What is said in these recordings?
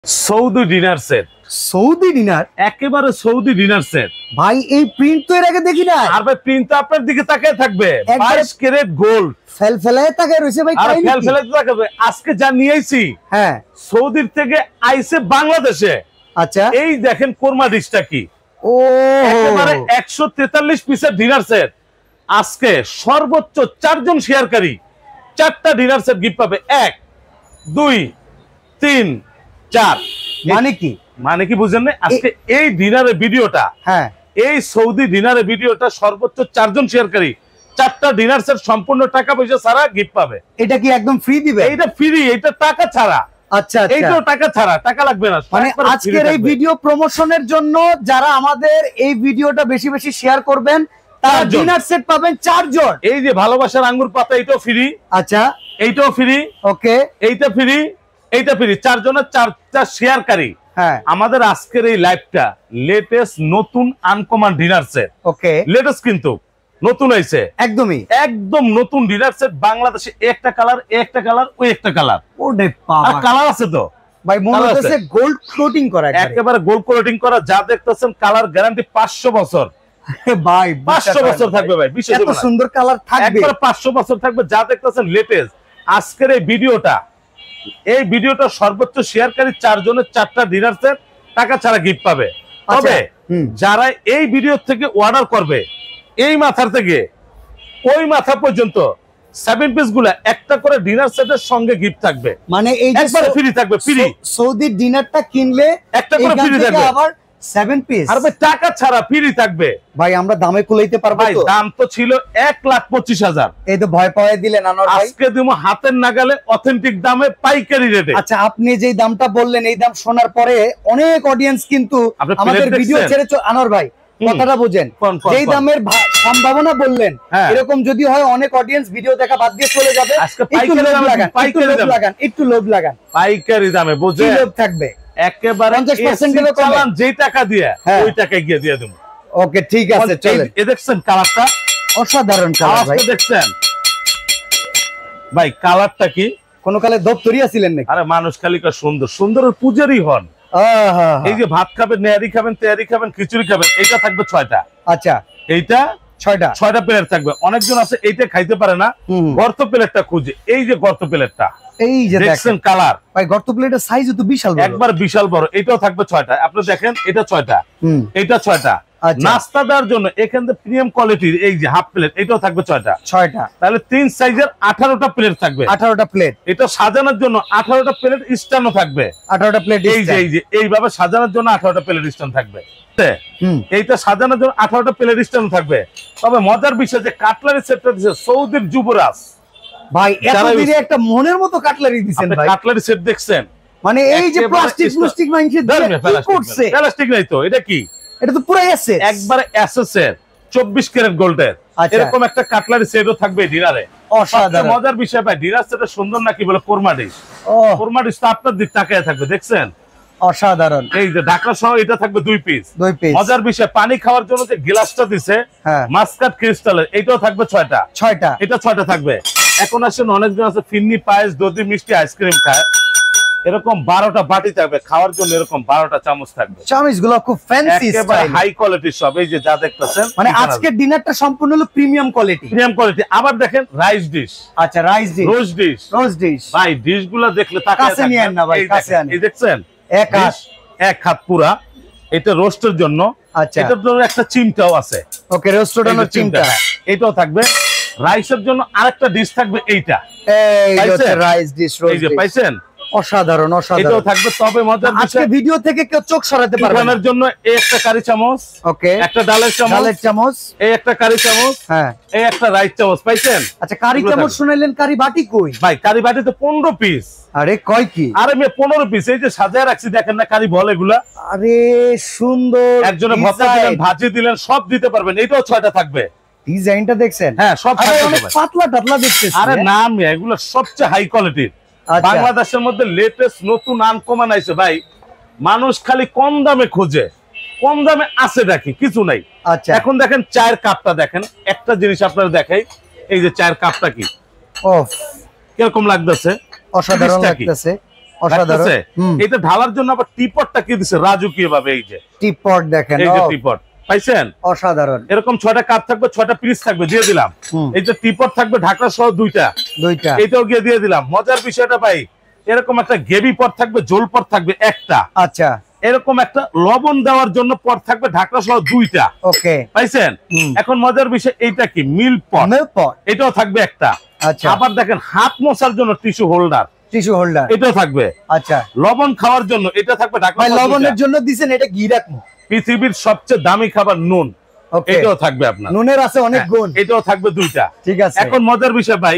Saudi dinner set. Saudi dinner, একেবারে Saudi dinner set ভাই। এই প্রিন্ট তো এর আগে দেখি না। আর ভাই প্রিন্ট তো আপনার দিকে তাকিয়ে থাকবে। 22 ক্যারেট গোল্ড ফেলফেলায় তাকিয়ে রইছে ভাই। আর ফেলফেলায় তাকাবে। আজকে যা নিয়েছি, হ্যাঁ, সৌদির থেকে আইছে বাংলাদেশে। আচ্ছা, এই দেখেন কোরমা ডিশটা কি। ও একেবারে 143 পিসের ডিনার সেট। আজকে সর্বোচ্চ 4 জন শেয়ারকারী 4টা ডিনার সেট গিফট পাবে। 1 2 3 4। মানে কি বুঝেন না? আজকে এই ডিনারের ভিডিওটা, হ্যাঁ, এই সৌদি ডিনারের ভিডিওটা সর্বোচ্চ 4 জন শেয়ারকারী 4টা ডিনার সেট সম্পূর্ণ টাকা পয়সা ছাড়া গিফট পাবে। এটা কি একদম ফ্রি দিবে? এটা ফ্রি, এটা টাকা ছাড়া। আচ্ছা, এইটাও টাকা ছাড়া, টাকা লাগবে না। মানে আজকের এই ভিডিও প্রমোশনের জন্য যারা আমাদের এই ভিডিওটা বেশি বেশি শেয়ার করবেন তারা ডিনার সেট পাবেন 4 জন। এই যে ভালোবাসার আঙ্গুর পাতা, এটাও ফ্রি। আচ্ছা, এইটাও ফ্রি। ওকে, এইটা ফ্রি, এইটা ফ্রি। 4 জনের 4টা শেয়ারকারী। হ্যাঁ, আমাদের আজকের এই লাইভটা লেটেস্ট নতুন আনকমন ডিনার সেট। ওকে, লেটেস্ট কিন্তু নতুন হইছে, একদম নতুন ডিনার সেট। বাংলাদেশে একটা কালার, একটা কালার, ওই একটা কালার। ওরে বাবা, আর কালার আছে তো ভাই, মনে হচ্ছে গোল্ড কোটিং করা, একেবারে গোল্ড কোটিং করা। যা দেখতেছেন কালার গ্যারান্টি 500 বছর ভাই। 500 বছর থাকবে ভাই। এত সুন্দর কালার থাকবে, একবার 500 বছর থাকবে। যা দেখতেছেন লেটেস্ট আজকের এই ভিডিওটা সর্বোচ্চ শেয়ারকারী 4 জনের 4টা ডিনার সেট টাকা ছাড়া গিফট পাবে। তবে যারা এই ভিডিও থেকে অর্ডার করবে, এই মাথার থেকে ওই মাথা পর্যন্ত 7 পিস গুলা একটা করে ডিনার সেটের সঙ্গে গিফট থাকবে। মানে এই একবারে ফ্রি থাকবে। ফ্রি সৌদি ডিনারটা কিনলে একটা করে ফ্রি থাকবে, আবার 7 পিস। আর ভাই টাকা ছাড়া ফ্রি থাকবে। ভাই আমরা দামে কুলাইতে পারবো তো? দাম তো ছিল 1,25,000। এই তো ভয় পাওয়াই দিলেন আনোয়ার ভাই। আজকে দিমু হাতের নাগালে অথেন্টিক দামে পাইকারি রেটে। আচ্ছা, আপনি যেই দামটা বললেন এই দাম শোনার পরে অনেক অডিয়েন্স কিন্তু আমাদের ভিডিও ছেড়ে আনোয়ার ভাই কথাটা বুঝেন, যেই দামের সম্ভাবনা বললেন এরকম যদি হয় অনেক অডিয়েন্স ভিডিও দেখা বাদ দিয়ে চলে যাবে। একটু লোভ লাগান পাইকারি দামে, বুঝে লোভ থাকবে। একেবারে 50% চালান যেই টাকা দিয়ে ওই টাকায় গিয়ে দিয়ে দেব। ওকে, ঠিক আছে, চলেন। এই দেখছেন কালারটা, অসাধারণ কালার ভাই। দেখছেন ভাই কালারটা কি? কোন কালে দপ্তরিয়া ছিলেন নাকি? আরে মানুষ খালি সুন্দর সুন্দরের পূজারি হন। এই যে ভাত খাবেন, নেহারি খাবেন, তেহারি খাবেন, খিচুড়ি খাবেন, এটা থাকবে 6টা। আচ্ছা, এইটা 6টা প্লেট থাকবে। অনেকজন আছে এইটা খাইতে পারে না, গর্ত প্লেটটা খুঁজে। এই যে গর্ত প্লেটটা, এই যে দেখছেন কালার ভাই, গর্ত প্লেটের সাইজ তো বিশাল বড়, একবার বিশাল বড়। এটাও থাকবে 6টা। আপনি দেখেন এটা 6টা, এটা 6টা। নাস্তা দেওয়ার জন্য এখান থেকে প্রিমিয়াম কোয়ালিটির এই যে হাফ প্লেট, এটাও থাকবে 6টা। তাহলে 3 সাইজের 18টা প্লেট থাকবে। 18টা প্লেট। এটা সাজানোর জন্য 18টা প্লেট স্ট্যান্ডও থাকবে। 18টা প্লেট এই যে এইভাবে সাজানোর জন্য 18টা প্লেট স্ট্যান্ড থাকবে। এইটা সাজানোর জন্য 18টা প্লেট স্ট্যান্ড থাকবে। তবে মজার বিষয় যে কাটলারি সেটটা দিয়েছে সৌদির যুবরাজ ভাই। এতদিনে একটা মনের মতো কাটলারি দিবেন ভাই। কাটলারি সেট দেখছেন? মানে এই যে প্লাস্টিক মাইন্ডসেট করছে, প্লাস্টিক নাই তো। এটা কি? এটা তো পুরো এসএস, একবারে এসএস এর 24 ক্যারেট গোল্ডের এরকম একটা কাটলারি সেটও থাকবে ডিনারে। অসাধারণ মজার বিষয় ভাই, ডিনার সেটটা সুন্দর নাকি বলে কোরমা ডিশ। কোরমা ডিশ তো আপনার দিক তাকায় থাকবে, দেখছেন? অসাধারণ। এই যে ঢাকা সহ এটা থাকবে 2 পিস। মজার বিষয় পানি খাওয়ার জন্য যে গ্লাসটা দিছে মাস্কাট ক্রিস্টালের, এটাও থাকবে 6টা। এটা 6টা থাকবে। এখন আসেন অনেকজন আছে ফিন্নি, পায়েস, দধি, মিষ্টি, আইসক্রিম খায়, এরকম 12টা বাটি থাকবে খাওয়ার জন্য। এরকম 12টা চামচ থাকবে। চামচগুলো খুব ফ্যান্সি স্টাইল, হাই কোয়ালিটির সব। এই যে যা দেখতেছেন, মানে আজকের ডিনারটা সম্পূর্ণ হলো প্রিমিয়াম কোয়ালিটি। আবার দেখেন রাইস ডিশ। আচ্ছা, রাইস ডিশ, রোজ ডিশ ভাই। ডিশগুলো দেখলে কাছে নিয়ে আন না ভাই, কাছে আন। এই দেখছেন এক হাত পুরা। এটা রোস্টের জন্য। আচ্ছা, এটার জন্য একটা চিমটাও আছে। ওকে, রোস্টের জন্য চিমটা, এটাও থাকবে। রাইসের জন্য আরেকটা ডিশ থাকবে। এইটা এই হচ্ছে রাইস ডিশ, এই যে পাইছেন? অসাধারণ, এটাও থাকবে। তবে মজার বিষয়, ভিডিও থেকে কেউ চোখ সরাতে পারবে না। এর জন্য এই একটা কারি চামচ, ওকে, একটা ডালের চামচ, এই একটা কারি চামচ, হ্যাঁ, এই একটা রাইস চামচ পাইছেন? আচ্ছা, কারি চামচ শুনাইলেন, কারি বাটি কই ভাই? কারি বাটি তো 15 পিস। আরে কয় কি? আরে মে 15 পিস। এই যে সাজায় রাখছি দেখেন না, কারি বল এগুলা। আরে সুন্দর। একজনে ভর্তা দিলেন, ভাজি দিলেন, সব দিতে পারবেন। এটাও 6টা থাকবে। ডিজাইনটা দেখছেন? হ্যাঁ, সব পাতলা টাতলা দেখতেছি। আরে নাম এগুলো সবচেয়ে হাই কোয়ালিটির। বাংলাদেশের মধ্যে লেটেস্ট নতুন আনকমন আইছে ভাই। মানুষ খালি কম দামে খোঁজে, কম দামে আছে দেখি কিছু নাই। আচ্ছা, এখন দেখেন চায়ের কাপটা দেখেন। একটা জিনিস আপনারা দেখাই, এই যে চায়ের কাপটা কি কিরকম লাগতেছে? অসাধারণ লাগতেছে। অসাধারণ। এটা ঢালার জন্য আবার টিপটটা কি দিছে রাজকীয় ভাবে, এই যে টিপট দেখেন, এই যে টিপট পাইছেন, অসাধারণ। এরকম 6টা কাপ থাকবে, 6টা পিস থাকবে, দিয়ে দিলাম। এই যে টিপট থাকবে ঢাকনা সহ দুইটা, এটাও গিয়ে দিয়ে দিলাম। মজার বিষয়টা ভাই, এরকম একটা গেবি পট থাকবে, জোল পট থাকবে একটা, আচ্ছা, এরকম একটা লবণ দেওয়ার জন্য পট থাকবে ঢাকনা সহ দুইটা, ওকে পাইছেন। এখন মজার বিষয়, এইটা কি মিল পট, এটাও থাকবে একটা, আচ্ছা। আবার দেখেন হাত মোছার জন্য টিস্যু হোল্ডার, এটাও থাকবে, আচ্ছা। লবণ খাওয়ার জন্য এটা থাকবে ঢাকনা, লবণের জন্য দিবেন, এটা ঘি রাখবো। পৃথিবীর সবচেয়ে দামি খাবার নুন, এটাও থাকবে আপনার, নুনের আছে অনেক গুণ, এটাও থাকবে দুইটা, ঠিক আছে। এখন মজার বিষয় ভাই,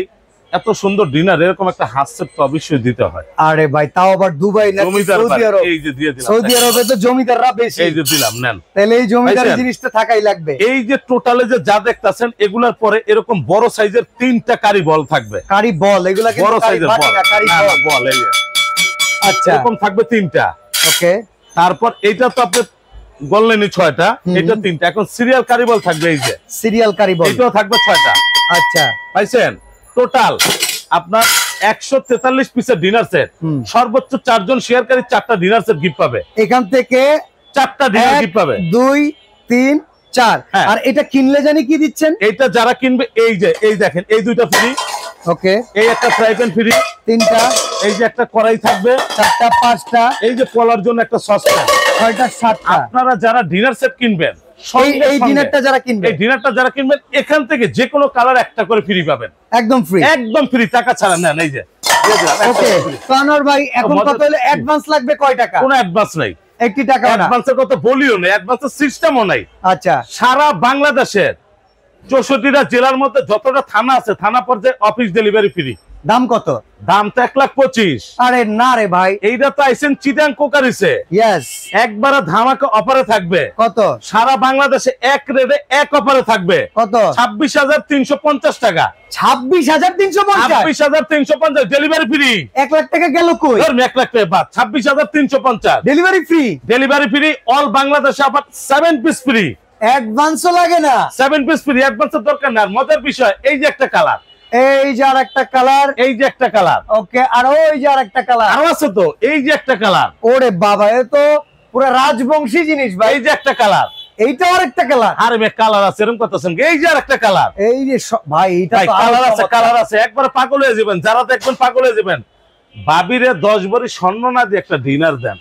এত সুন্দর ডিনার এরকম একটা হাত সেট তো অবশ্যই দিতে হয়। আরে ভাই, তাও আবার দুবাই না সৌদি আরব, এই যে দিয়ে দিলাম। সৌদি আরবে তো জমিদাররা বেশি, এই যে দিলাম, নেন। তাহলে এই জমিদার জিনিসটা থাকাই লাগবে। এই যে টোটালে যে যা দেখতাছেন, এগুলার পরে এরকম বড় সাইজের 3টা কারি বল থাকবে, কারি বল, এগুলা কিন্তু বড় সাইজের কারি বল, এই যে, আচ্ছা, এরকম থাকবে 3টা, ওকে। তারপর এইটা তো আপনি বললেনই 6টা, এটা 3টা। এখন সিরিয়াল কারি বল থাকবে, এই যে সিরিয়াল কারি বল, এটাও থাকবে 6টা, আচ্ছা পাইছেন। টোটাল আপনার 143 পিসের ডিনার সেট, সর্বোচ্চ 4 জন শেয়ারকারী 4টা ডিনার সেট গিফট পাবে। এখান থেকে 4টা ডিনার গিফট পাবে, 2 3 4। আর এটা কিনলে জানি কি দিচ্ছেন? এটা যারা কিনবে, এই যে এই দেখেন, এই দুইটা ফ্রি, ওকে, এই একটা ফ্রাই প্যান ফ্রি, 3টা, এই যে একটা কড়াই থাকবে, 4টা 5টা, এই যে কলার জন্য একটা সসপ্যান, 6টা 7টা। আপনারা যারা ডিনার সেট কিনবেন, এই ডিনারটা যারা কিনবেন, এই ডিনারটা যারা কিনবেন, এখান থেকে যে কোনো কালার একটা করে ফ্রি পাবেন, একদম ফ্রি, একদম ফ্রি, টাকা ছাড়া নেন। এই যে ওকে। কানর ভাই, এখন কত হলো অ্যাডভান্স লাগবে? কয় টাকা? কোনো অ্যাডভান্স নাই, 1 টাকা না, অ্যাডভান্সের কথা বলিও না, অ্যাডভান্সের সিস্টেমও নাই, আচ্ছা। সারা বাংলাদেশের 64টা জেলার মধ্যে যতটা থানা আছে, থানা পর্যায়ে অফিস ডেলিভারি ফ্রি। দাম কত? দাম তো 1,25,000। আরে না রে ভাই, এইটা তো আইছেন চিটাং কোকারিসে, यस, একবারে ধামাকা অফারে থাকবে। কত? সারা বাংলাদেশে এক রেটে এক অফারে থাকবে। কত? 26,350 টাকা। 26,350? 26,350 ডেলিভারি ফ্রি। 1 লাখ টাকা গেল কই? ধরুন 1 লাখ টাকা বাদ, 26,350 delivery free. Delivery free all বাংলাদেশে, আবার 7 পিস ফ্রি, অ্যাডভান্সও লাগে না, 7 পিস ফ্রি, অ্যাডভান্সের দরকার না। মজার বিষয়, এই যে একটা কালার, এই যে আরেকটা কালার, এই যে একটা কালার, ওকে, আর ওই যে আরেকটা কালার, আর আছে তো, এই যে একটা কালার। ওরে বাবা, এ তো পুরো রাজবংশী জিনিস ভাই। এই যে একটা কালার, এইটা আরেকটা কালার। আরে ভাই, কালার আছে, এরকম কথা শুন, এই যে আরেকটা কালার, এই যে ভাই, এটা তো কালার আছে, কালার আছে, একবার পাগল হয়ে যাবেন, যারা দেখবেন পাগল হয়ে যাবেন। ভাবিরে 10 ভরি স্বর্ণ না দিয়ে একটা ডিনার দেন।